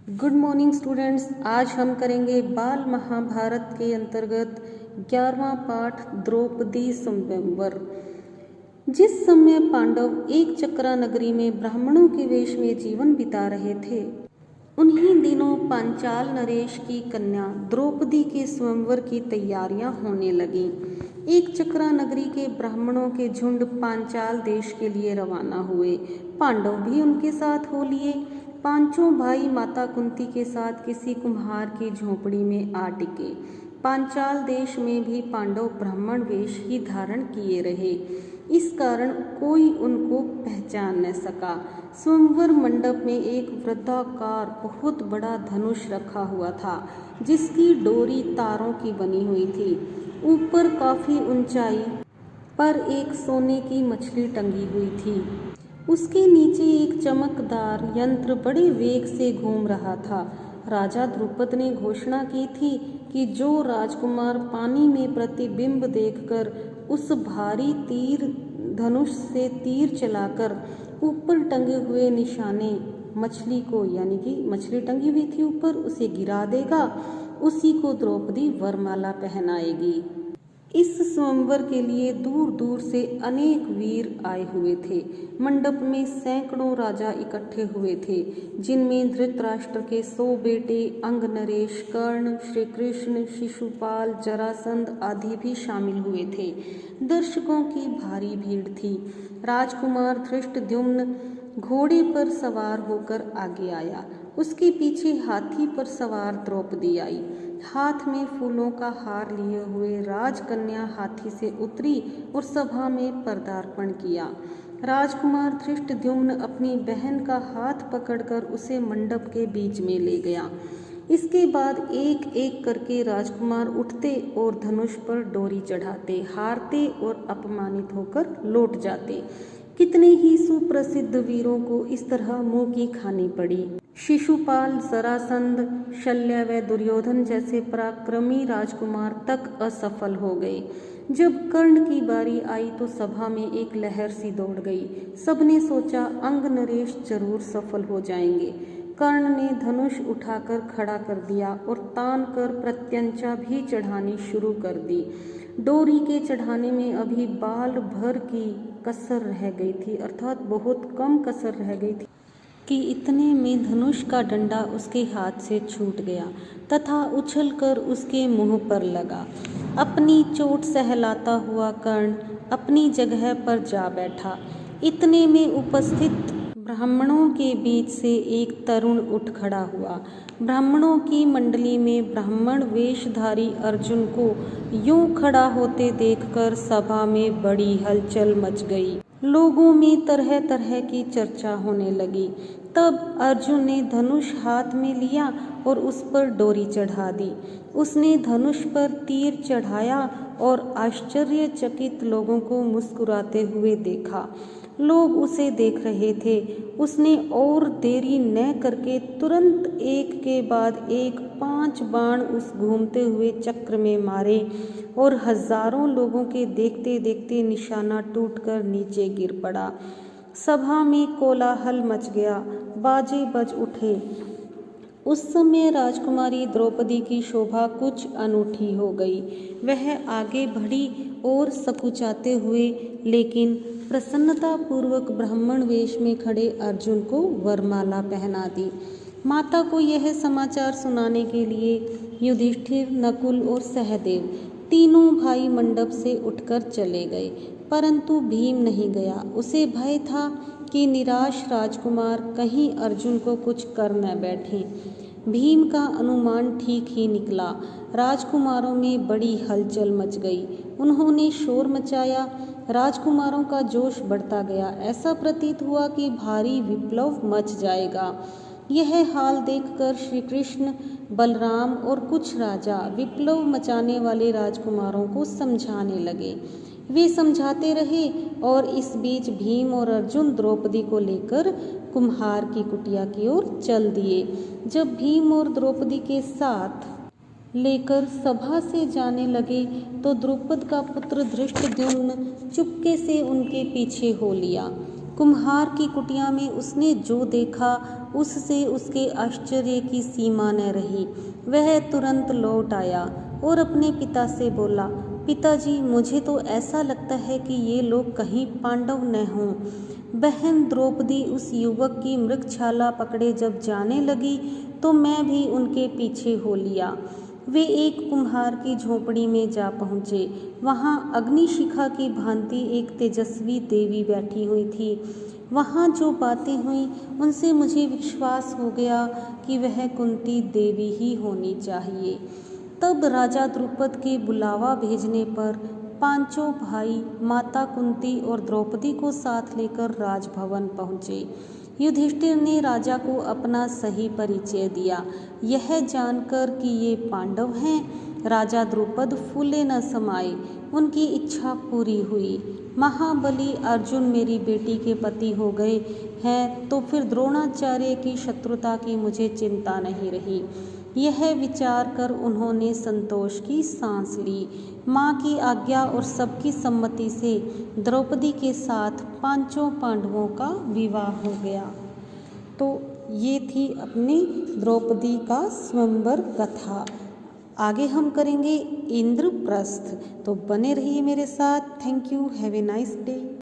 Good morning students. आज हम करेंगे बाल महाभारत के अंतर्गत 11वां पाठ द्रौपदी स्वयंवर। जिस समय पांडव एक चक्रा नगरी में ब्राह्मणों के वेश में जीवन बिता रहे थे, उन्हीं दिनों पांचाल नरेश की कन्या द्रौपदी के स्वयंवर की तैयारियां होने लगीं। एक चक्रा नगरी के ब्राह्मणों के झुंड पांचाल देश के लिए रवाना हुए। पांडव भी उनके साथ हो लिए। पांचों भाई माता कुंती के साथ किसी कुम्हार की झोपड़ी में आ टिके। पांचाल देश में भी पांडव ब्राह्मण वेश ही धारण किए रहे। इस कारण कोई उनको पहचान न सका। स्वयंवर मंडप में एक वृत्ताकार बहुत बड़ा धनुष रखा हुआ था, जिसकी डोरी तारों की बनी हुई थी। ऊपर काफी ऊंचाई पर एक सोने की मछली टंगी हुई थी। उसके नीचे एक चमकदार यंत्र बड़े वेग से घूम रहा था। राजा द्रुपद ने घोषणा की थी कि जो राजकुमार पानी में प्रतिबिंब देखकर उस भारी तीर धनुष से तीर चलाकर ऊपर टंगे हुए निशाने मछली को, यानी कि मछली टंगी हुई थी ऊपर, उसे गिरा देगा, उसी को द्रौपदी वरमाला पहनाएगी। इस स्वयंवर के लिए दूर दूर से अनेक वीर आए हुए थे। मंडप में सैकड़ों राजा इकट्ठे हुए थे, जिनमें धृतराष्ट्र के 100 बेटे अंग नरेश, कर्ण, श्री कृष्ण, शिशुपाल, जरासंध आदि भी शामिल हुए थे। दर्शकों की भारी भीड़ थी। राजकुमार धृष्टद्युम्न घोड़े पर सवार होकर आगे आया। उसके पीछे हाथी पर सवार द्रौपदी आई। हाथ में फूलों का हार लिए हुए राजकन्या हाथी से उतरी और सभा में पदार्पण किया। राजकुमार धृष्टद्युम्न अपनी बहन का हाथ पकड़कर उसे मंडप के बीच में ले गया। इसके बाद एक एक करके राजकुमार उठते और धनुष पर डोरी चढ़ाते, हारते और अपमानित होकर लौट जाते। कितने ही सुप्रसिद्ध वीरों को इस तरह मुंह की खानी पड़ी। शिशुपाल, जरासंध, शल्य व दुर्योधन जैसे पराक्रमी राजकुमार तक असफल हो गए। जब कर्ण की बारी आई तो सभा में एक लहर सी दौड़ गई। सबने सोचा अंग नरेश जरूर सफल हो जाएंगे। कर्ण ने धनुष उठाकर खड़ा कर दिया और तान कर प्रत्यंचा भी चढ़ानी शुरू कर दी। डोरी के चढ़ाने में अभी बाल भर की कसर रह गई थी, अर्थात बहुत कम कसर रह गई थी कि इतने में धनुष का डंडा उसके हाथ से छूट गया तथा उछलकर उसके मुंह पर लगा। अपनी चोट सहलाता हुआ कर्ण अपनी जगह पर जा बैठा। इतने में उपस्थित ब्राह्मणों के बीच से एक तरुण उठ खड़ा हुआ। ब्राह्मणों की मंडली में ब्राह्मण वेशधारी अर्जुन को यूं खड़ा होते देखकर सभा में बड़ी हलचल मच गई। लोगों में तरह तरह की चर्चा होने लगी। तब अर्जुन ने धनुष हाथ में लिया और उस पर डोरी चढ़ा दी। उसने धनुष पर तीर चढ़ाया और आश्चर्यचकित लोगों को मुस्कुराते हुए देखा। लोग उसे देख रहे थे। उसने और देरी न करके तुरंत एक के बाद एक 5 बाण उस घूमते हुए चक्र में मारे और हजारों लोगों के देखते देखते निशाना टूटकर नीचे गिर पड़ा। सभा में कोलाहल मच गया, बाजे बज उठे। उस समय राजकुमारी द्रौपदी की शोभा कुछ अनूठी हो गई। वह आगे बढ़ी और सकुचाते हुए लेकिन प्रसन्नता पूर्वक ब्राह्मण वेश में खड़े अर्जुन को वरमाला पहना दी। माता को यह समाचार सुनाने के लिए युधिष्ठिर, नकुल और सहदेव तीनों भाई मंडप से उठकर चले गए, परंतु भीम नहीं गया। उसे भय था कि निराश राजकुमार कहीं अर्जुन को कुछ कर न बैठे। भीम का अनुमान ठीक ही निकला। राजकुमारों में बड़ी हलचल मच गई। उन्होंने शोर मचाया। राजकुमारों का जोश बढ़ता गया। ऐसा प्रतीत हुआ कि भारी विप्लव मच जाएगा। यह हाल देखकर श्री कृष्ण, बलराम और कुछ राजा विप्लव मचाने वाले राजकुमारों को समझाने लगे। वे समझाते रहे और इस बीच भीम और अर्जुन द्रौपदी को लेकर कुम्हार की कुटिया की ओर चल दिए। जब भीम और द्रौपदी के साथ लेकर सभा से जाने लगे तो द्रुपद का पुत्र धृष्टद्युम्न चुपके से उनके पीछे हो लिया। कुम्हार की कुटिया में उसने जो देखा उससे उसके आश्चर्य की सीमा न रही। वह तुरंत लौट आया और अपने पिता से बोला, पिताजी, मुझे तो ऐसा लगता है कि ये लोग कहीं पांडव न हों। बहन द्रौपदी उस युवक की मृगशाला पकड़े जब जाने लगी तो मैं भी उनके पीछे हो लिया। वे एक कुम्हार की झोपड़ी में जा पहुँचे। वहाँ अग्निशिखा की भांति एक तेजस्वी देवी बैठी हुई थी। वहाँ जो बातें हुई उनसे मुझे विश्वास हो गया कि वह कुंती देवी ही होनी चाहिए। तब राजा द्रुपद के बुलावा भेजने पर पांचों भाई माता कुंती और द्रौपदी को साथ लेकर राजभवन पहुँचे। युधिष्ठिर ने राजा को अपना सही परिचय दिया। यह जानकर कि ये पांडव हैं, राजा द्रुपद फूले न समाये। उनकी इच्छा पूरी हुई। महाबली अर्जुन मेरी बेटी के पति हो गए हैं तो फिर द्रोणाचार्य की शत्रुता की मुझे चिंता नहीं रही। यह विचार कर उन्होंने संतोष की सांस ली। माँ की आज्ञा और सबकी सम्मति से द्रौपदी के साथ पांचों पांडवों का विवाह हो गया। तो ये थी अपनी द्रौपदी का स्वयंवर कथा। आगे हम करेंगे इंद्रप्रस्थ। तो बने रहिए मेरे साथ। Thank you. Have a nice day.